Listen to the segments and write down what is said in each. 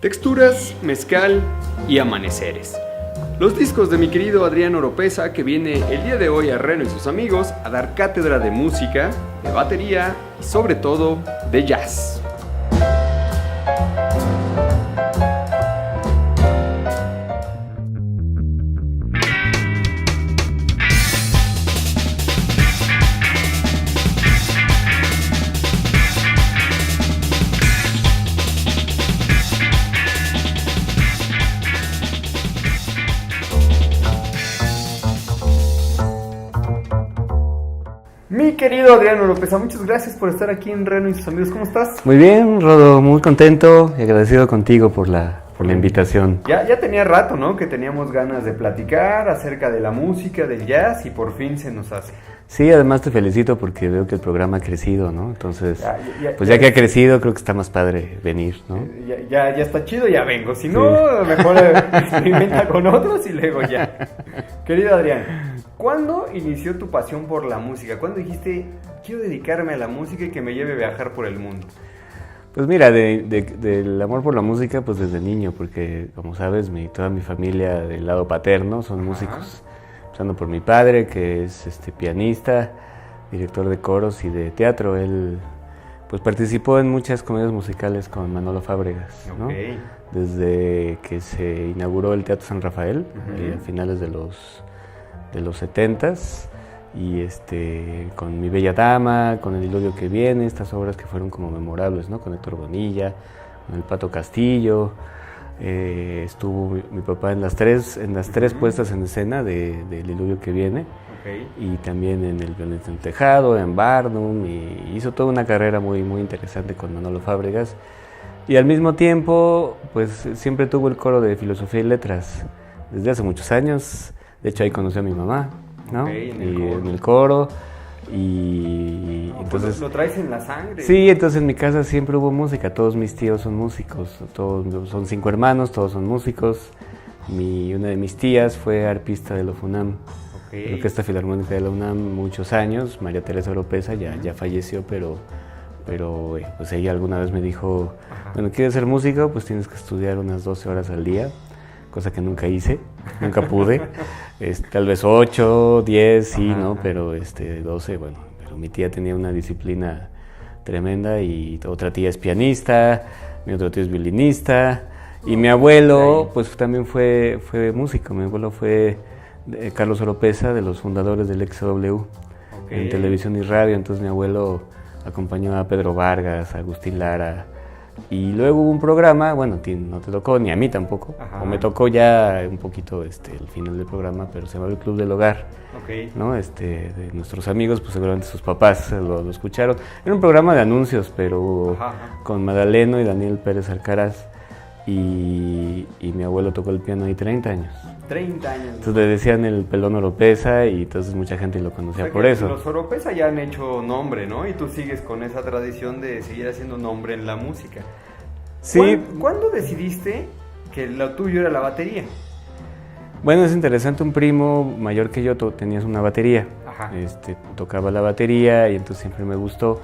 Texturas, mezcal y amaneceres. Los discos de mi querido Adrián Oropeza, que viene el día de hoy a Reno y sus amigos a dar cátedra de música, de batería y sobre todo de jazz. Mi querido Adrián Oropeza, muchas gracias por estar aquí en Reno y sus amigos. ¿Cómo estás? Muy bien, Rodo, muy contento y agradecido contigo por la invitación. Ya tenía rato, ¿no? Que teníamos ganas de platicar acerca de la música, del jazz, y por fin se nos hace. Sí, además te felicito porque veo que el programa ha crecido, ¿no? Entonces, ya que ha crecido, creo que está más padre venir, ¿no? Ya está chido, ya vengo. Si no, mejor experimenta con otros y luego ya. Querido Adrián, ¿cuándo inició tu pasión por la música? ¿Cuándo dijiste, quiero dedicarme a la música y que me lleve a viajar por el mundo? Pues mira, del amor por la música, pues desde niño, porque como sabes, toda mi familia del lado paterno son músicos. Empezando por mi padre, que es pianista, director de coros y de teatro. Él pues participó en muchas comedias musicales con Manolo Fábregas, ¿no? Desde que se inauguró el Teatro San Rafael, a finales de los 70s, y con Mi Bella Dama, con El Diluvio que Viene, estas obras que fueron como memorables, ¿no? Con Héctor Bonilla, con El Pato Castillo. Estuvo mi papá en las tres puestas en escena de El Diluvio que Viene, y también en El Planeta en el Tejado, en Barnum, y hizo toda una carrera muy, muy interesante con Manolo Fábregas. Y al mismo tiempo, pues siempre tuvo el coro de Filosofía y Letras desde hace muchos años. De hecho, ahí conocí a mi mamá, ¿no? En el coro. Y entonces lo traes en la sangre. Sí, entonces en mi casa siempre hubo música. Todos mis tíos son músicos, todos son 5 hermanos, todos son músicos. Una de mis tías fue arpista de la FUNAM, la Orquesta Filarmónica de la UNAM, muchos años. María Teresa Oropeza ya falleció, pero pues ella alguna vez me dijo, bueno, ¿quieres ser músico? Pues tienes que estudiar unas 12 horas al día, cosa que nunca hice, nunca pude. Tal vez 8, 10, sí, ¿no? Pero 12, bueno. Pero mi tía tenía una disciplina tremenda, y otra tía es pianista, mi otro tío es violinista, y mi abuelo pues también fue músico. Mi abuelo fue Carlos Oropeza, de los fundadores del XW, en televisión y radio. Entonces mi abuelo acompañó a Pedro Vargas, a Agustín Lara. Y luego hubo un programa, bueno, no te tocó, ni a mí tampoco, o me tocó ya un poquito el final del programa, pero se llamaba El Club del Hogar, ¿no? De nuestros amigos, pues seguramente sus papás lo escucharon. Era un programa de anuncios, pero con Madaleno y Daniel Pérez Alcaraz, y mi abuelo tocó el piano ahí 30 años. 30 años. Entonces le decían el Pelón Oropeza, y entonces mucha gente lo conocía por eso. Los Oropeza ya han hecho nombre, ¿no? Y tú sigues con esa tradición de seguir haciendo nombre en la música. Sí. ¿Cuándo decidiste que lo tuyo era la batería? Bueno, es interesante, un primo mayor que yo tenía una batería. Tocaba la batería, y entonces siempre me gustó.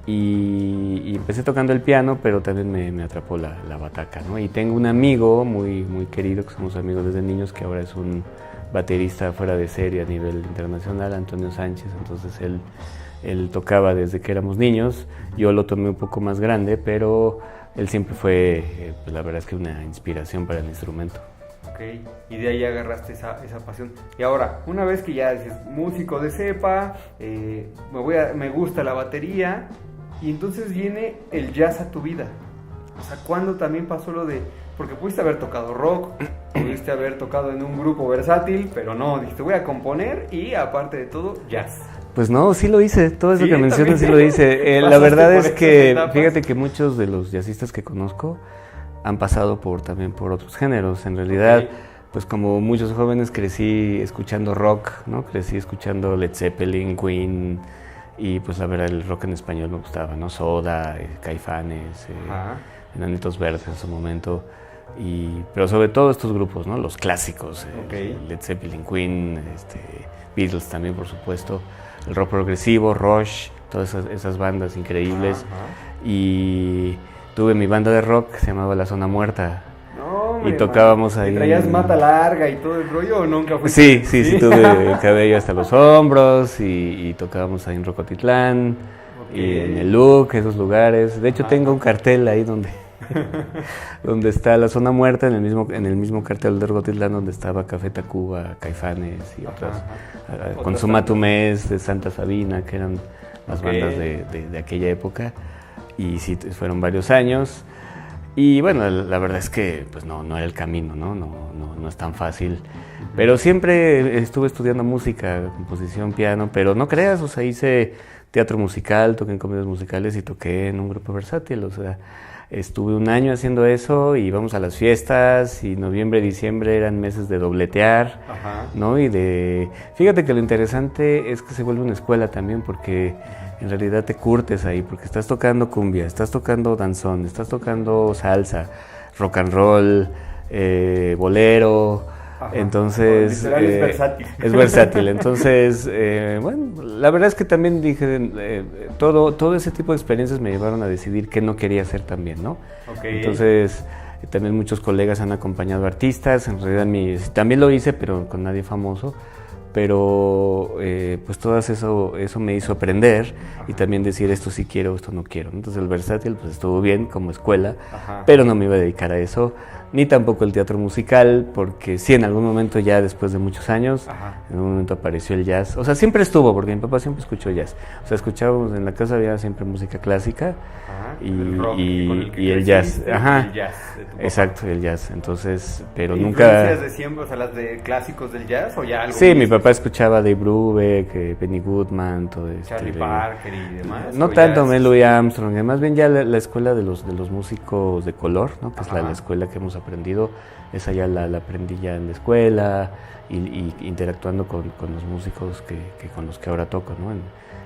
Y empecé tocando el piano, pero también me atrapó la bataca, ¿no? Y tengo un amigo muy, muy querido, que somos amigos desde niños, que ahora es un baterista fuera de serie a nivel internacional, Antonio Sánchez. Entonces él tocaba desde que éramos niños. Yo lo tomé un poco más grande, pero él siempre fue, pues la verdad es que una inspiración para el instrumento. Y de ahí agarraste esa pasión. Y ahora, una vez que ya dices, músico de cepa, me gusta la batería, y entonces viene el jazz a tu vida. O sea, ¿cuándo también pasó lo de...? Porque pudiste haber tocado rock, pudiste haber tocado en un grupo versátil, pero no, dijiste, voy a componer, y aparte de todo, jazz. Pues no, sí lo hice, todo eso que mencionas sí lo hice. La verdad es que, fíjate que muchos de los jazzistas que conozco han pasado también por otros géneros. En realidad, pues como muchos jóvenes crecí escuchando rock, ¿no? Crecí escuchando Led Zeppelin, Queen, y pues la verdad el rock en español me gustaba, ¿no? Soda, Caifanes, Enanitos Verdes en su momento, pero sobre todo estos grupos, ¿no? Los clásicos, Led Zeppelin, Queen, Beatles también, por supuesto, el rock progresivo, Rush, todas esas bandas increíbles. Y tuve mi banda de rock que se llamaba La Zona Muerta. No, hombre, y tocábamos ahí. ¿Y traías mata larga y todo el rollo o nunca fue? Sí, tuve cabello hasta los hombros y tocábamos ahí en Rocotitlán y en el Look, esos lugares. De hecho, tengo un cartel ahí donde está La Zona Muerta, en el mismo cartel de Rocotitlán donde estaba Café Tacuba, Caifanes y otras. Consuma tu Mes, de Santa Sabina, que eran las bandas de aquella época. Y sí, fueron varios años. Y bueno, la verdad es que pues no era el camino, no es tan fácil. Pero siempre estuve estudiando música, composición, piano, pero no creas, o sea, hice teatro musical, toqué en comedias musicales y toqué en un grupo versátil, o sea, estuve un año haciendo eso y íbamos a las fiestas y noviembre, diciembre eran meses de dobletear, ¿no? Fíjate que lo interesante es que se vuelve una escuela también porque en realidad te curtes ahí, porque estás tocando cumbia, estás tocando danzón, estás tocando salsa, rock and roll, bolero. Entonces es versátil. Es versátil. Entonces, bueno, la verdad es que también dije, todo ese tipo de experiencias me llevaron a decidir qué no quería hacer también, ¿no? Entonces, también muchos colegas han acompañado artistas, en realidad también lo hice, pero con nadie famoso. Pero pues todo eso me hizo aprender y también decir esto sí quiero, esto no quiero. Entonces el versátil pues estuvo bien como escuela, pero no me iba a dedicar a eso, ni tampoco el teatro musical, porque sí, en algún momento ya después de muchos años, en un momento apareció el jazz. O sea, siempre estuvo, porque mi papá siempre escuchó jazz. O sea, escuchábamos en la casa, había siempre música clásica y el jazz. El jazz Exacto, el jazz. Entonces, pero nunca... ¿Influencias de siempre, o sea, las de clásicos del jazz o ya algo? Sí, mi papá escuchaba Dave Brubeck, Benny Goodman, todo esto. Charlie Parker y demás. No tanto Louis Armstrong, más bien ya la escuela de los músicos de color, ¿no? Que es la escuela que hemos aprendido, esa ya la aprendí ya en la escuela y interactuando con los músicos con los que ahora toco, ¿no?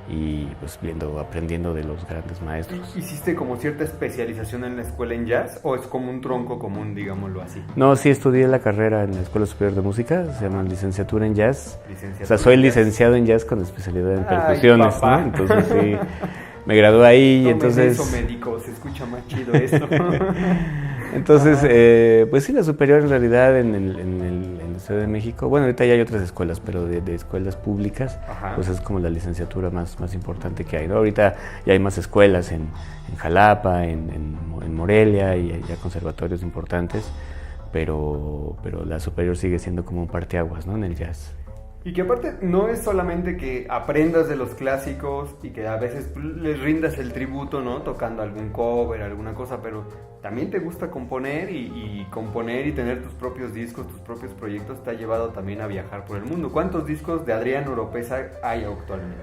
Y pues aprendiendo de los grandes maestros. ¿Hiciste como cierta especialización en la escuela en jazz o es como un tronco común, digámoslo así? No, sí estudié la carrera en la Escuela Superior de Música, se llama licenciatura en jazz. O sea, soy licenciado en jazz con especialidad en percusiones, ¿no? Entonces sí, me gradué ahí y entonces... eso, médico, se escucha más chido esto. Entonces, pues sí, la superior en realidad en la Ciudad de México, bueno, ahorita ya hay otras escuelas, pero de escuelas públicas, pues es como la licenciatura más importante que hay, ¿no? Ahorita ya hay más escuelas en Jalapa, en Morelia, y ya conservatorios importantes, pero la superior sigue siendo como un parteaguas, ¿no? En el jazz. Y que aparte no es solamente que aprendas de los clásicos y que a veces les rindas el tributo, ¿no? Tocando algún cover, alguna cosa, pero también te gusta componer y componer y tener tus propios discos, tus propios proyectos te ha llevado también a viajar por el mundo. ¿Cuántos discos de Adrián Oropeza hay actualmente?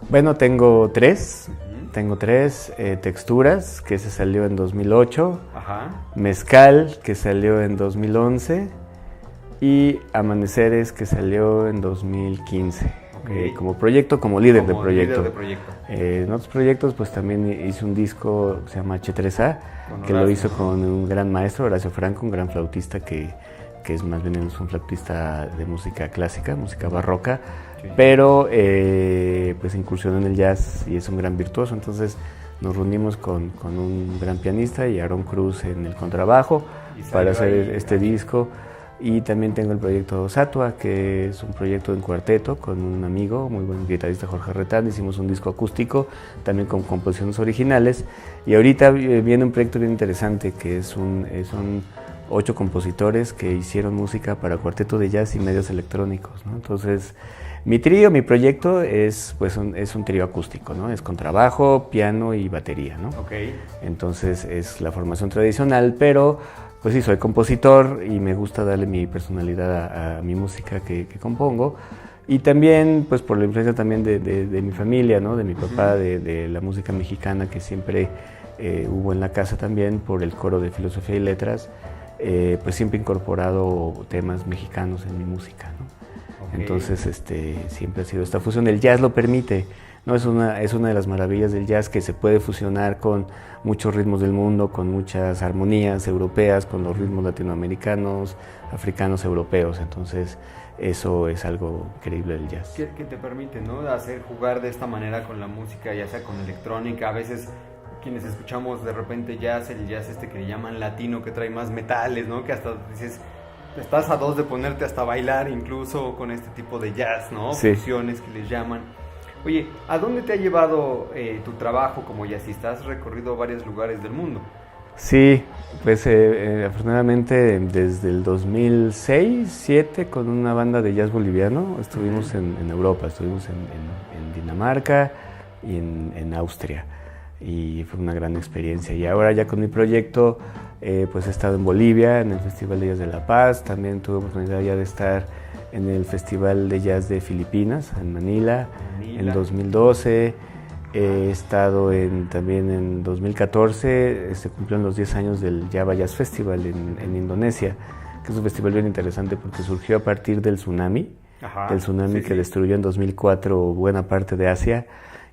Bueno, tengo tres. Tengo tres. Texturas, que se salió en 2008. Mezcal, que salió en 2011. Y Amaneceres, que salió en 2015, como proyecto, como líder de proyecto. En otros proyectos pues también hice un disco que se llama H3A, que lo hizo con un gran maestro, Horacio Franco, un gran flautista que es más bien un flautista de música clásica, música barroca, pero pues incursionó en el jazz y es un gran virtuoso. Entonces nos reunimos con un gran pianista y Aarón Cruz en el contrabajo para hacer este disco. Y también tengo el proyecto Satua, que es un proyecto en cuarteto con un amigo, muy buen guitarrista, Jorge Retán. Hicimos un disco acústico, también con composiciones originales. Y ahorita viene un proyecto bien interesante, que son 8 compositores que hicieron música para cuarteto de jazz y medios electrónicos, ¿no? Entonces, mi proyecto es un trío acústico, ¿no? Es contrabajo, piano y batería, ¿no? Entonces, es la formación tradicional, pero... Pues sí, soy compositor y me gusta darle mi personalidad a mi música que compongo. Y también, pues por la influencia también de mi familia, ¿no? De mi papá, de la música mexicana que siempre hubo en la casa también, por el coro de filosofía y letras, pues siempre he incorporado temas mexicanos en mi música, ¿no? Entonces, siempre ha sido esta fusión. El jazz lo permite, ¿no? Es una de las maravillas del jazz, que se puede fusionar con muchos ritmos del mundo, con muchas armonías europeas, con los ritmos latinoamericanos, africanos, europeos. Entonces, eso es algo increíble del jazz. Que te permite, ¿no? Hacer jugar de esta manera con la música, ya sea con electrónica. A veces quienes escuchamos de repente jazz, el jazz que le llaman latino, que trae más metales, ¿no? Que hasta dices, estás a dos de ponerte hasta a bailar incluso con este tipo de jazz, ¿no? Sí. Fusiones que les llaman. Oye, ¿a dónde te ha llevado tu trabajo como jazzista? Has recorrido varios lugares del mundo. Sí, pues afortunadamente desde el 2006-2007 con una banda de jazz boliviano estuvimos en Europa, estuvimos en Dinamarca y en Austria, y fue una gran experiencia. Y ahora ya con mi proyecto pues he estado en Bolivia, en el Festival de Jazz de La Paz, también tuve oportunidad ya de estar en el Festival de Jazz de Filipinas, en Manila. En 2012. He estado también en 2014, se cumplieron los 10 años del Java Jazz Festival en Indonesia, que es un festival bien interesante porque surgió a partir del tsunami, que destruyó en 2004 buena parte de Asia,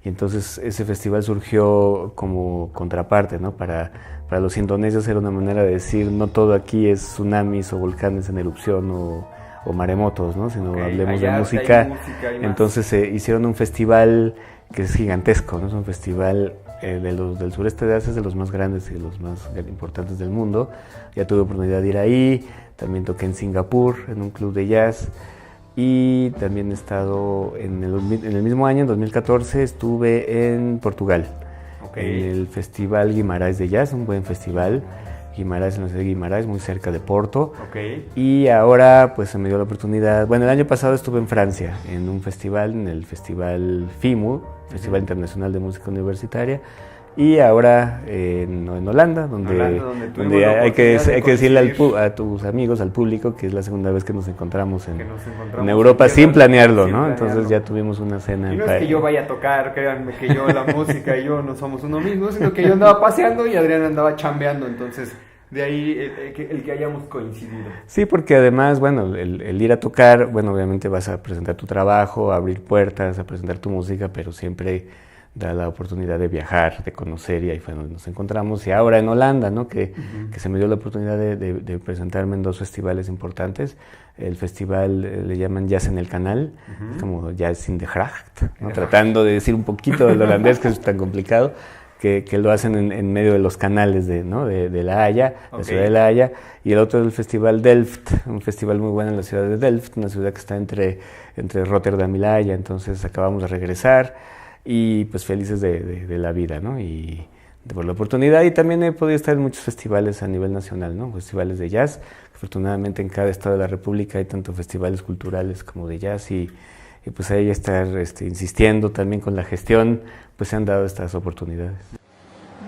y entonces ese festival surgió como contraparte, ¿no? Para los indonesios era una manera de decir, no todo aquí es tsunamis o volcanes en erupción o maremotos, ¿no? Sino hablemos de música. Entonces hicieron un festival que es gigantesco, ¿no? Es un festival del sureste de Asia, es de los más grandes y de los más importantes del mundo. Ya tuve oportunidad de ir ahí, también toqué en Singapur, en un club de jazz, y también he estado en el mismo año, en 2014, estuve en Portugal, en el Festival Guimarães de Jazz, un buen festival. Guimarães, en la ciudad de Guimarães, muy cerca de Porto. Y ahora pues se me dio la oportunidad, bueno, el año pasado estuve en Francia, en un festival, en el Festival FIMU, Festival Internacional de Música Universitaria, y ahora en Holanda, donde hay que decirle a tus amigos, al público, que es la segunda vez que nos encontramos en Europa sin planearlo, ¿no? Entonces ya tuvimos una cena. Y no es que yo vaya a tocar, créanme que yo, la música y yo no somos uno mismo, sino que yo andaba paseando y Adrián andaba chambeando, entonces de ahí el que hayamos coincidido. Sí, porque además, bueno, el ir a tocar, bueno, obviamente vas a presentar tu trabajo, a abrir puertas, a presentar tu música, pero siempre da la oportunidad de viajar, de conocer, y ahí fue donde nos encontramos. Y ahora en Holanda, ¿no? Que se me dio la oportunidad de presentarme en dos festivales importantes. El festival le llaman Jazz en el Canal, como Jazz in the Gracht, ¿no? Tratando de decir un poquito del holandés, que es tan complicado, que lo hacen en medio de los canales de La Haya, la ciudad de La Haya. Y el otro es el Festival Delft, un festival muy bueno en la ciudad de Delft, una ciudad que está entre Rotterdam y La Haya. Entonces acabamos de regresar y pues felices de la vida, ¿no? Y por la oportunidad. Y también he podido estar en muchos festivales a nivel nacional, ¿no? Festivales de jazz. Afortunadamente en cada estado de la República hay tanto festivales culturales como de jazz, y pues ahí estar insistiendo también con la gestión, pues se han dado estas oportunidades.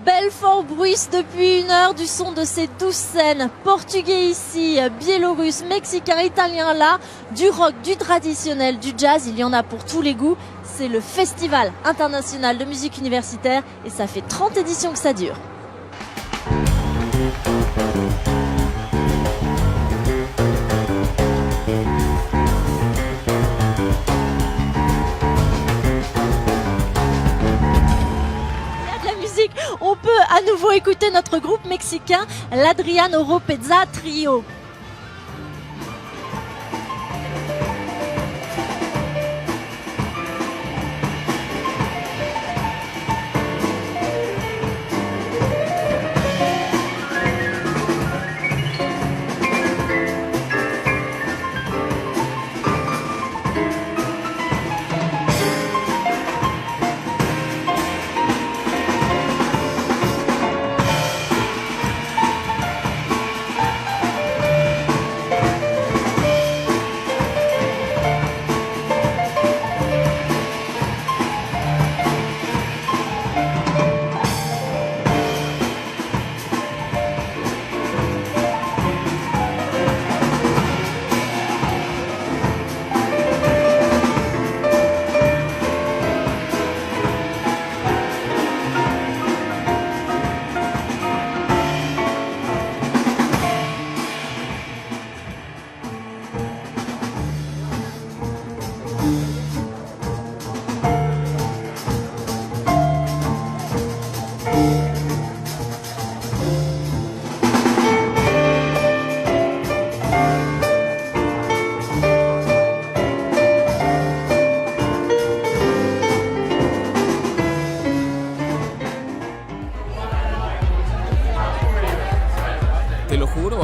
Belfort bruisse depuis 1 heure du son de ces 12 scènes, portugais ici, biélorusse, mexicain, italien là, du rock, du traditionnel, du jazz, il y en a pour tous les goûts. C'est le Festival international de musique universitaire et ça fait 30 éditions que ça dure. On peut à nouveau écouter notre groupe mexicain, l'Adrián Oropeza Trio.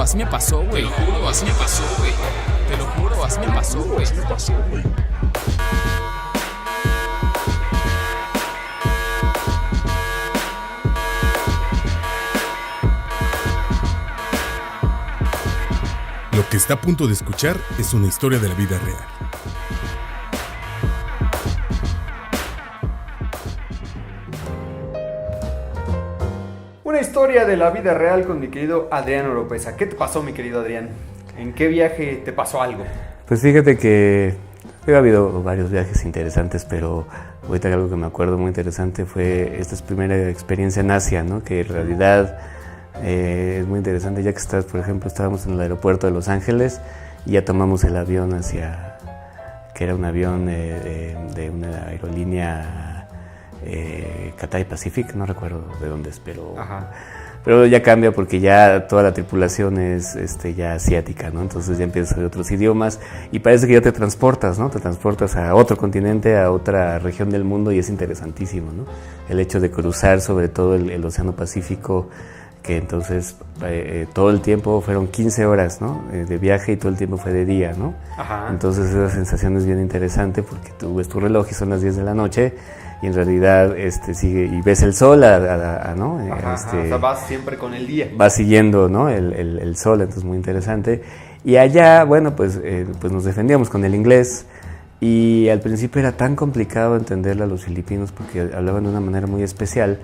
juro, así me pasó, güey. Te lo juro, así me pasó, güey. Te lo juro, así me pasó, güey. Lo que está a punto de escuchar es una historia de la vida real. Una historia de la vida real con mi querido Adrián Oropesa. ¿Qué te pasó, mi querido Adrián? ¿En qué viaje te pasó algo? Pues fíjate que ha habido varios viajes interesantes, pero ahorita algo que me acuerdo muy interesante fue esta primera experiencia en Asia, ¿no? Que en realidad es muy interesante, ya que estás, por ejemplo, estábamos en el aeropuerto de Los Ángeles y ya tomamos el avión que era un avión de una aerolínea Cathay Pacific, no recuerdo de dónde es, pero ya cambia porque ya toda la tripulación es ya asiática, ¿no? Entonces ya empiezas a ver otros idiomas y parece que ya te transportas, ¿no? Te transportas a otro continente, a otra región del mundo y es interesantísimo, ¿no? El hecho de cruzar sobre todo el Océano Pacífico, que entonces todo el tiempo fueron 15 horas, ¿no? De viaje y todo el tiempo fue de día, ¿no? Ajá. Entonces esa sensación es bien interesante porque tú ves tu reloj y son las 10 de la noche y en realidad sigue y ves el sol, ¿no? Ajá, o sea, vas siempre con el día. Vas siguiendo, ¿no? el sol, entonces muy interesante. Y allá, bueno, pues nos defendíamos con el inglés y al principio era tan complicado entenderle a los filipinos porque hablaban de una manera muy especial.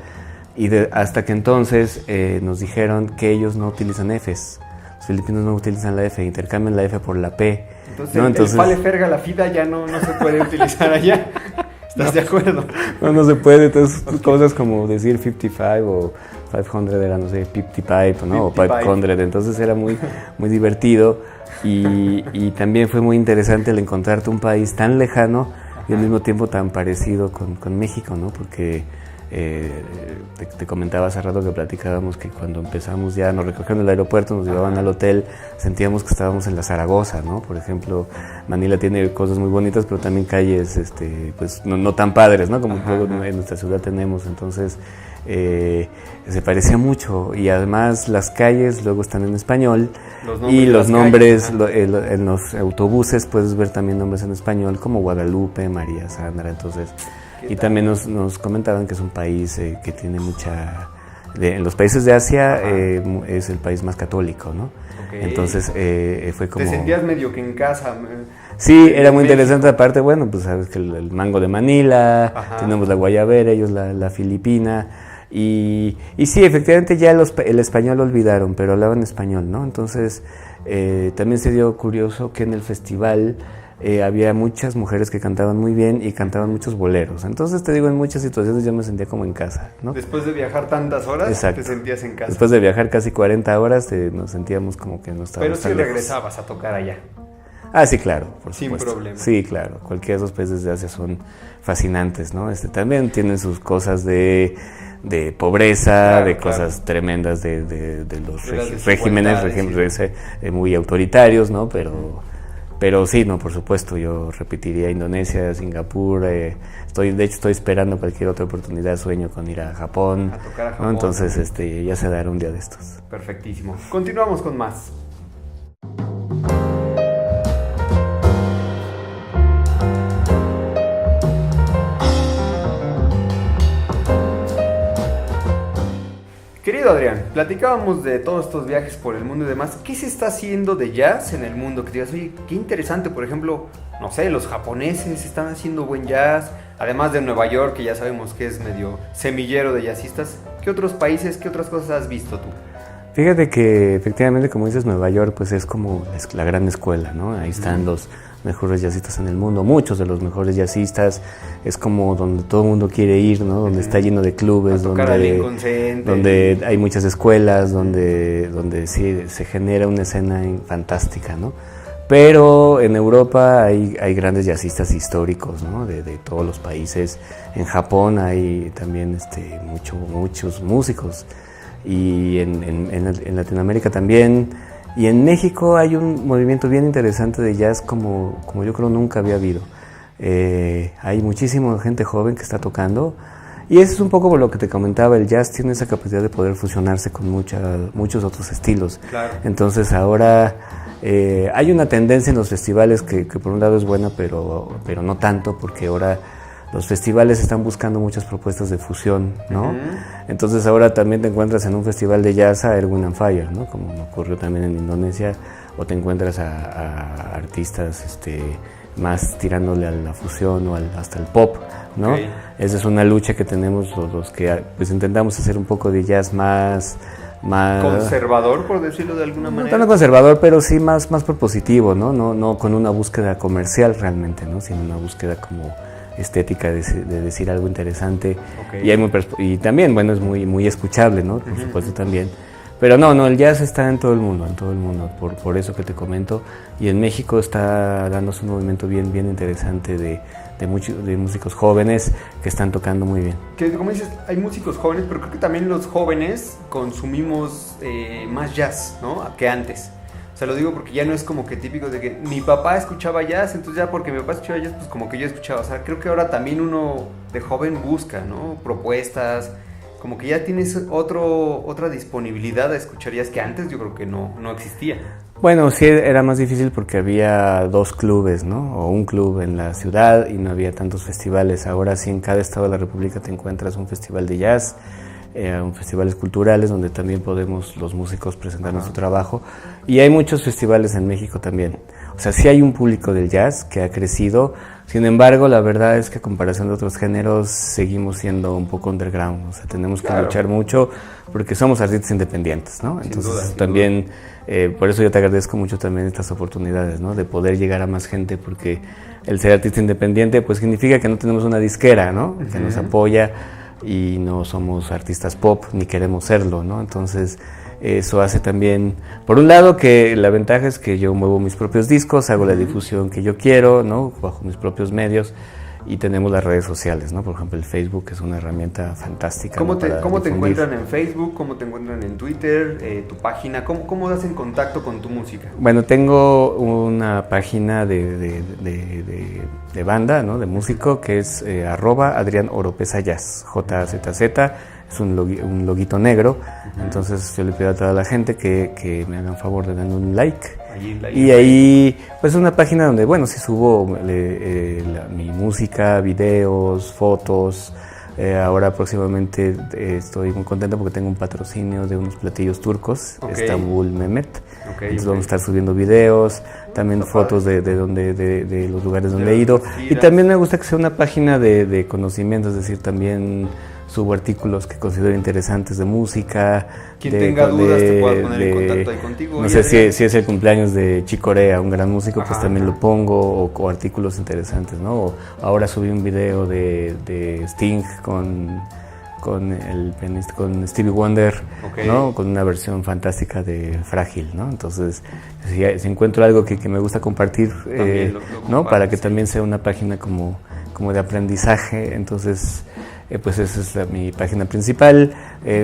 Y hasta que entonces nos dijeron que ellos no utilizan Fs. Los filipinos no utilizan la F, intercambian la F por la P. Entonces, ¿no? Entonces el fale ferga la fida ya no se puede utilizar allá. ¿Estás de acuerdo? No se puede. Entonces, cosas como decir 55 o 500 era, no sé, 55, ¿no? O 500. Entonces era muy, muy divertido. Y también fue muy interesante el encontrarte un país tan lejano y al mismo tiempo tan parecido con México, ¿no? Porque te comentaba hace rato que platicábamos que cuando empezamos ya nos recogieron del aeropuerto, nos llevaban al hotel, sentíamos que estábamos en la Zaragoza, ¿no? Por ejemplo, Manila tiene cosas muy bonitas, pero también calles pues no tan padres, ¿no? Como luego en nuestra ciudad tenemos, entonces se parecía mucho y además las calles luego están en español y los nombres en los autobuses puedes ver también nombres en español como Guadalupe, María Sandra, entonces... Y también nos comentaban que es un país que tiene en los países de Asia es el país más católico, ¿no? Okay. Entonces fue como... ¿Te sentías medio que en casa? Sí, era muy interesante. Aparte, bueno, pues sabes que el mango de Manila, tenemos la guayabera, ellos la filipina. Y sí, efectivamente ya el español lo olvidaron, pero hablaban español, ¿no? Entonces también se dio curioso que en el festival... había muchas mujeres que cantaban muy bien y cantaban muchos boleros. Entonces te digo, en muchas situaciones yo me sentía como en casa, ¿no? Después de viajar tantas horas, exacto, te sentías en casa. Después de viajar casi 40 horas nos sentíamos como que no estábamos tan lejos. Pero sí regresabas a tocar allá. Ah, sí, claro, por supuesto. Sin problema. Sí, claro. Cualquiera de esos países de Asia son fascinantes, ¿no? También tienen sus cosas de pobreza, claro, cosas tremendas de los regímenes muy autoritarios, ¿no? Pero sí, no, por supuesto, yo repetiría Indonesia, Singapur, de hecho estoy esperando cualquier otra oportunidad, sueño con ir a Japón, a tocar a Japón, ¿no? Entonces ya se dará un día de estos. Perfectísimo. Continuamos con más. Querido Adrián, platicábamos de todos estos viajes por el mundo y demás. ¿Qué se está haciendo de jazz en el mundo? Que digas, oye, qué interesante, por ejemplo, no sé, los japoneses están haciendo buen jazz, además de Nueva York, que ya sabemos que es medio semillero de jazzistas. ¿Qué otros países, qué otras cosas has visto tú? Fíjate que efectivamente, como dices, Nueva York pues es como la gran escuela, ¿no? Ahí están los mejores jazzistas en el mundo, muchos de los mejores jazzistas, es como donde todo el mundo quiere ir, ¿no? Donde está lleno de clubes, donde hay muchas escuelas, donde sí se genera una escena fantástica, ¿no? Pero en Europa hay grandes jazzistas históricos, ¿no? De todos los países. En Japón hay también muchos músicos. Y en Latinoamérica también. Y en México hay un movimiento bien interesante de jazz como yo creo nunca había habido. Hay muchísima gente joven que está tocando Y eso es un poco por lo que te comentaba, el jazz tiene esa capacidad de poder fusionarse con muchos otros estilos. Claro. Entonces ahora hay una tendencia en los festivales que por un lado es buena, pero no tanto, porque ahora los festivales están buscando muchas propuestas de fusión, ¿no? Entonces ahora también te encuentras en un festival de jazz a Erwin and Fire, ¿no? Como ocurrió también en Indonesia, o te encuentras a artistas más tirándole a la fusión o hasta el pop, ¿no? Okay. Esa es una lucha que tenemos los que pues intentamos hacer un poco de jazz más conservador, por decirlo de alguna manera. No tanto conservador, pero sí más propositivo, ¿no? No con una búsqueda comercial realmente, ¿no? Sino una búsqueda como estética de decir algo interesante. Okay. Y también, bueno, es muy escuchable, ¿no? Por supuesto también. Pero no, el jazz está en todo el mundo, por eso que te comento. Y en México está dándose un movimiento bien interesante de músicos jóvenes que están tocando muy bien. Que como dices, hay músicos jóvenes, pero creo que también los jóvenes consumimos más jazz, ¿no? Que antes. O sea, lo digo porque ya no es como que típico de que mi papá escuchaba jazz, entonces ya porque mi papá escuchaba jazz, pues como que yo escuchaba. O sea, creo que ahora también uno de joven busca, ¿no? Propuestas, como que ya tienes otra disponibilidad a escuchar jazz que antes yo creo que no existía. Bueno, sí era más difícil porque había 2 clubes, ¿no? O un club en la ciudad y no había tantos festivales. Ahora sí en cada estado de la República te encuentras un festival de jazz, festivales culturales donde también podemos los músicos presentar nuestro trabajo, y hay muchos festivales en México también. O sea, sí hay un público del jazz que ha crecido, sin embargo la verdad es que a comparación de otros géneros seguimos siendo un poco underground, o sea, tenemos que luchar mucho porque somos artistas independientes, ¿no? Entonces también por eso yo te agradezco mucho también estas oportunidades, ¿no? De poder llegar a más gente, porque el ser artista independiente pues significa que no tenemos una disquera, ¿no? Que nos apoya, y no somos artistas pop ni queremos serlo, ¿no? Entonces eso hace también, por un lado, que la ventaja es que yo muevo mis propios discos, hago la difusión que yo quiero, ¿no? Bajo mis propios medios, y tenemos las redes sociales, ¿no? Por ejemplo, el Facebook es una herramienta fantástica. ¿Cómo te encuentran en Facebook? ¿Cómo te encuentran en Twitter? ¿Tu página? ¿Cómo das en contacto con tu música? Bueno, tengo una página de banda, ¿no? De músico, que es @Adrián Oropesa Jazz, JZZ, es un loguito negro. Entonces yo le pido a toda la gente que me hagan favor de darle un like. Y ahí, pues es una página donde, bueno, sí subo mi música, videos, fotos. Ahora próximamente estoy muy contento porque tengo un patrocinio de unos platillos turcos, Estambul Mehmet. Entonces vamos a estar subiendo videos, también fotos de los lugares donde he ido. Y también me gusta que sea una página de conocimiento, es decir, también subo artículos que considero interesantes de música. Quien tenga dudas te pueda poner en contacto ahí contigo. No sé si es el cumpleaños de Chick Corea, un gran músico, pues también lo pongo, o artículos interesantes, ¿no? O ahora subí un video de Sting con el pianista, con Stevie Wonder, ¿no? Con una versión fantástica de Frágil, ¿no? Entonces, si encuentro algo que me gusta compartir, ¿no? Para que también sea una página como de aprendizaje, entonces pues esa es mi página principal.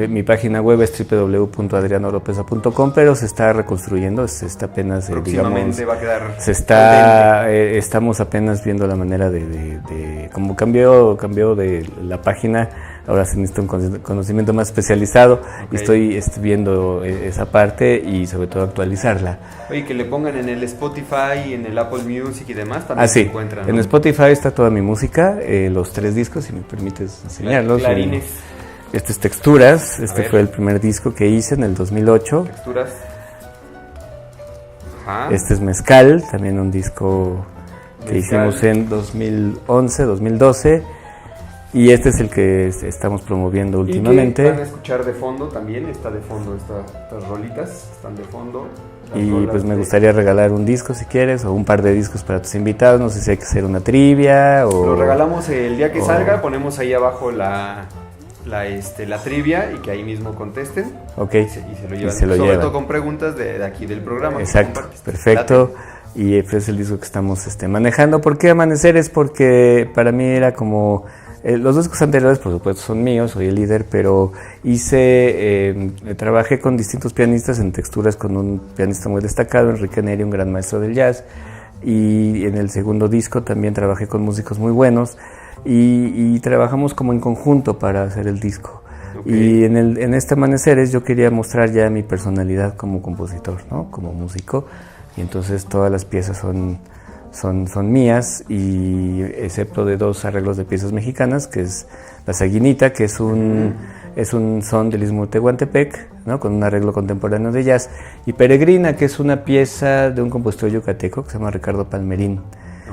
Mi página web es www.adrianoropesa.com, pero se está reconstruyendo, se está apenas, próximamente va a quedar estamos apenas viendo la manera de como cambió de la página. Ahora se necesita un conocimiento más especializado, y estoy viendo esa parte y sobre todo actualizarla. Oye, que le pongan en el Spotify, en el Apple Music y demás, también se encuentran, ¿no? En Spotify está toda mi música, los 3 discos, si me permites enseñarlos. Clarines. Este es Texturas, fue el primer disco que hice en el 2008. Texturas. Ajá. Este es Mezcal, también un disco que hicimos en 2011, 2012. Y este es el que estamos promoviendo últimamente. Y que van a escuchar de fondo también, está de fondo estas rolitas, están de fondo. Y pues me gustaría regalar un disco si quieres, o un par de discos para tus invitados, no sé si hay que hacer una trivia o... Lo regalamos el día que salga, ponemos ahí abajo la trivia y que ahí mismo contesten. Ok. Y se lo llevan. Sobre todo con preguntas de aquí del programa. Exacto, perfecto. Y pues es el disco que estamos manejando. ¿Por qué Amaneceres? Porque para mí era como... los 2 discos anteriores, por supuesto, son míos, soy el líder, pero trabajé con distintos pianistas en Texturas, con un pianista muy destacado, Enrique Neri, un gran maestro del jazz, y en el segundo disco también trabajé con músicos muy buenos, y trabajamos como en conjunto para hacer el disco. Okay. Y en este Amaneceres yo quería mostrar ya mi personalidad como compositor, ¿no? Como músico, y entonces todas las piezas son mías, y excepto de 2 arreglos de piezas mexicanas, que es La Saguinita, que es un son del Istmo de Tehuantepec, ¿no? Con un arreglo contemporáneo de jazz, y Peregrina, que es una pieza de un compositor yucateco que se llama Ricardo Palmerín,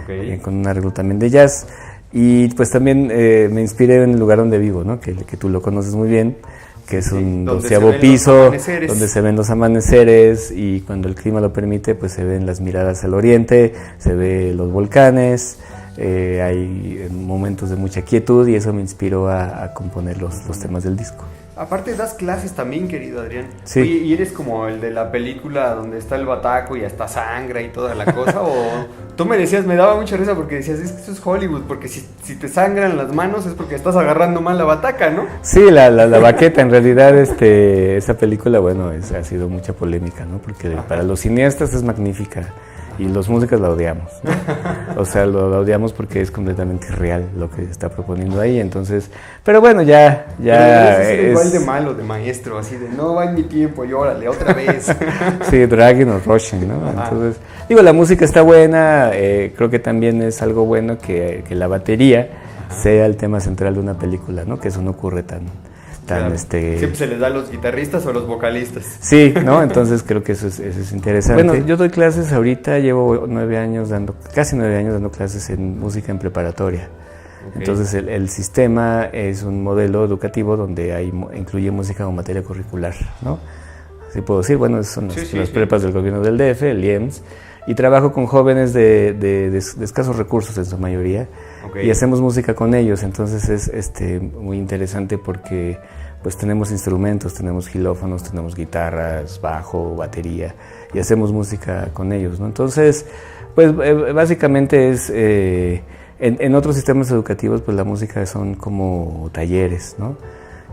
okay, con un arreglo también de jazz. Y pues también me inspiré en el lugar donde vivo, ¿no? Que tú lo conoces muy bien, que es un 12º piso, donde se ven los amaneceres, y cuando el clima lo permite, pues se ven las miradas al oriente, se ven los volcanes, hay momentos de mucha quietud, y eso me inspiró a componer los temas del disco. Aparte das clases también, querido Adrián. Sí. Oye, ¿y eres como el de la película donde está el bataco y hasta sangra y toda la cosa? O tú me decías, me daba mucha risa porque decías, es que eso es Hollywood, porque si te sangran las manos es porque estás agarrando mal la bataca, ¿no? Sí, la baqueta, en realidad esa película, bueno, ha sido mucha polémica, ¿no? Porque para los cineastas es magnífica, y los músicos la odiamos, ¿no? O sea, lo odiamos porque es completamente irreal lo que se está proponiendo ahí, entonces, pero bueno, ya es igual de malo, de maestro, así de, no va en mi tiempo, y órale, otra vez. Sí, Dragging o Rushing, ¿no? Entonces, digo, la música está buena, creo que también es algo bueno que la batería sea el tema central de una película, ¿no? Que eso no ocurre tan claro. Siempre se les da a los guitarristas o a los vocalistas. Sí, ¿no? Entonces creo que eso es interesante. Bueno, yo doy clases ahorita, llevo casi 9 años dando clases en música en preparatoria. Okay. Entonces el sistema es un modelo educativo donde incluye música como materia curricular, ¿no? Así puedo decir, bueno, son las prepas del gobierno del DF, el IEMS, y trabajo con jóvenes de escasos recursos en su mayoría. Okay. Y hacemos música con ellos, entonces es muy interesante porque pues tenemos instrumentos, tenemos xilófonos, tenemos guitarras, bajo, batería, y hacemos música con ellos, ¿no? Entonces, pues básicamente es, en otros sistemas educativos, pues la música son como talleres, ¿no?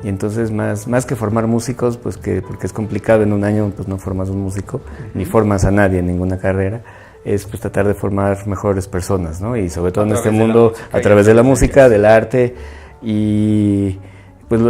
Y entonces más que formar músicos, pues porque es complicado, en un año pues no formas un músico, ni formas a nadie en ninguna carrera, es pues tratar de formar mejores personas, ¿no? Y sobre todo en este mundo, a través de la música, del arte, y pues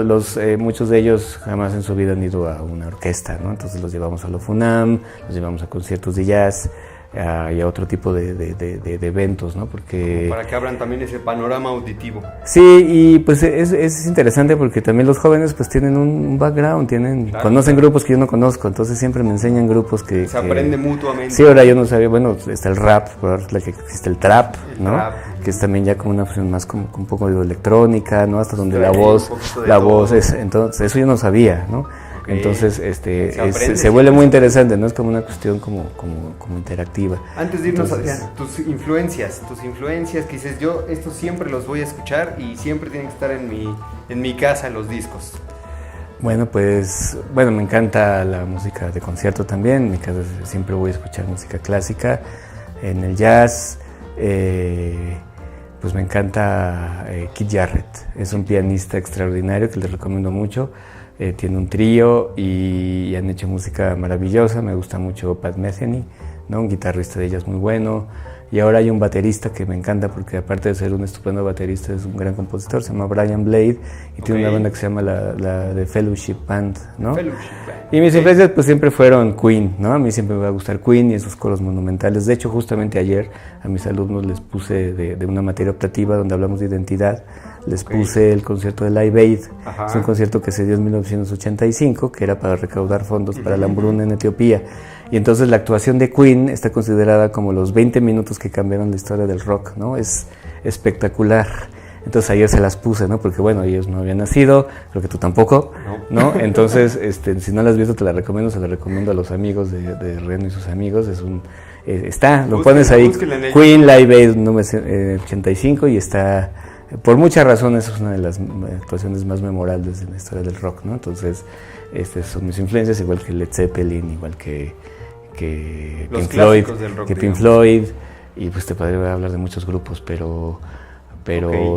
muchos de ellos jamás en su vida han ido a una orquesta, ¿no? Entonces los llevamos a la FUNAM, los llevamos a conciertos de jazz, y a otro tipo de eventos, ¿no? Porque para que abran también ese panorama auditivo. Sí, y pues es interesante porque también los jóvenes pues tienen un background, conocen grupos que yo no conozco, entonces siempre me enseñan grupos que se aprende mutuamente. Sí, ahora yo no sabía, bueno, está el rap, pero ahora que existe el trap, ¿no? Trap. Que es también ya como una fusión más como un poco de electrónica, ¿no? Hasta donde la voz es, entonces eso yo no sabía, ¿no? Entonces se vuelve muy interesante, ¿no? Es como una cuestión como interactiva. Antes de irnos, Adrián, tus influencias que dices, yo estos siempre los voy a escuchar y siempre tienen que estar en mi casa los discos. Bueno, pues me encanta la música de concierto también, en mi casa siempre voy a escuchar música clásica, en el jazz, pues me encanta Keith Jarrett, es un pianista extraordinario que les recomiendo mucho. Tiene un trío y han hecho música maravillosa, me gusta mucho Pat Metheny, ¿no? Un guitarrista de jazz muy bueno, y ahora hay un baterista que me encanta porque aparte de ser un estupendo baterista es un gran compositor, se llama Brian Blade, y tiene una banda que se llama la The Fellowship Band, ¿no? Y mis influencias pues siempre fueron Queen, ¿no? A mí siempre me va a gustar Queen y esos coros monumentales. De hecho, justamente ayer a mis alumnos les puse de una materia optativa donde hablamos de identidad, les puse el concierto de Live Aid. Es un concierto que se dio en 1985, que era para recaudar fondos para la hambruna en Etiopía. Y entonces la actuación de Queen está considerada como los 20 minutos que cambiaron la historia del rock, ¿no? Es espectacular. Entonces ayer se las puse, ¿no? Porque bueno, ellos no habían nacido, creo que tú tampoco, ¿no? Entonces, si no las has visto, te la recomiendo, se la recomiendo a los amigos de Reno y sus amigos. Lo pones ahí, Queen Live Aid número 85, y está, por muchas razones, es una de las actuaciones más memorables de la historia del rock, ¿no? Entonces, son mis influencias, igual que Led Zeppelin, igual que Pink Floyd, y pues te podría hablar de muchos grupos, pero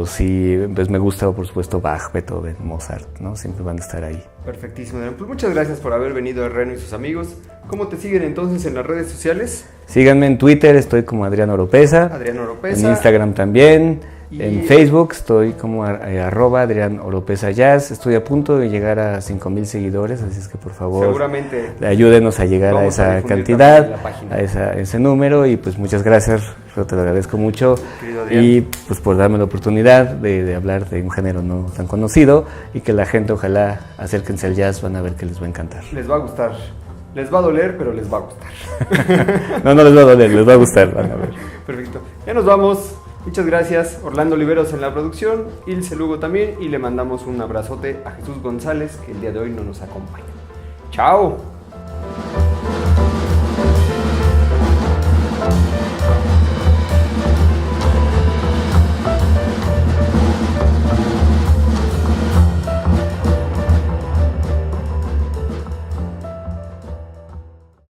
sí, pues me gusta, por supuesto, Bach, Beethoven, Mozart, ¿no? Siempre van a estar ahí. Perfectísimo, Adrián. Pues muchas gracias por haber venido a Reno y sus amigos. ¿Cómo te siguen entonces en las redes sociales? Síganme en Twitter, estoy como Adrián Oropeza. Adrián Oropeza. En Instagram también. En Facebook estoy como @Adrián Oropesa Jazz. Estoy a punto de llegar a 5,000 seguidores, así es que por favor seguramente ayúdenos a llegar a esa cantidad, a ese número. Y pues muchas gracias, yo te lo agradezco mucho. Y pues por darme la oportunidad de hablar de un género no tan conocido y que la gente ojalá acérquense al jazz, van a ver que les va a encantar. Les va a gustar. Les va a doler, pero les va a gustar. No les va a doler, les va a gustar, van a ver. Perfecto. Ya nos vamos. Muchas gracias, Orlando Oliveros en la producción, Ilse Lugo también, y le mandamos un abrazote a Jesús González, que el día de hoy no nos acompaña. ¡Chao!